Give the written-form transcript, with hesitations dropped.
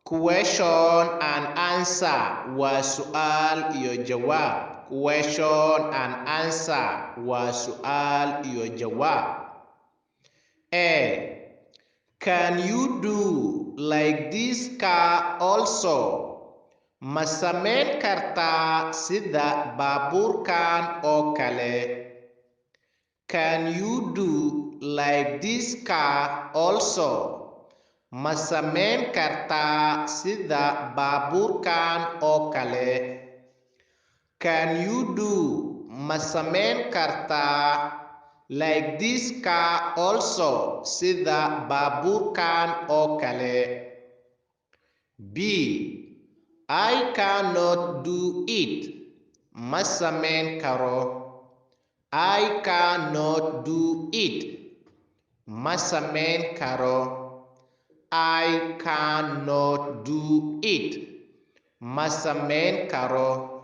Question and answer waa su'aal iyo jawaab. Question and answer waa su'aal iyo jawaab. A. Can you do like this car also? Ma samayn kartaa sida baabuurkan oo kale? Can you do like this car also? Ma samayn kartaa sida baabuurkan oo kale? Can you do ma samayn kartaa like this car also sida baabuurkan oo kale? B. I cannot do it. Ma samayn karo. I cannot do it. Ma samayn karo. I cannot do it. Ma samayn karo.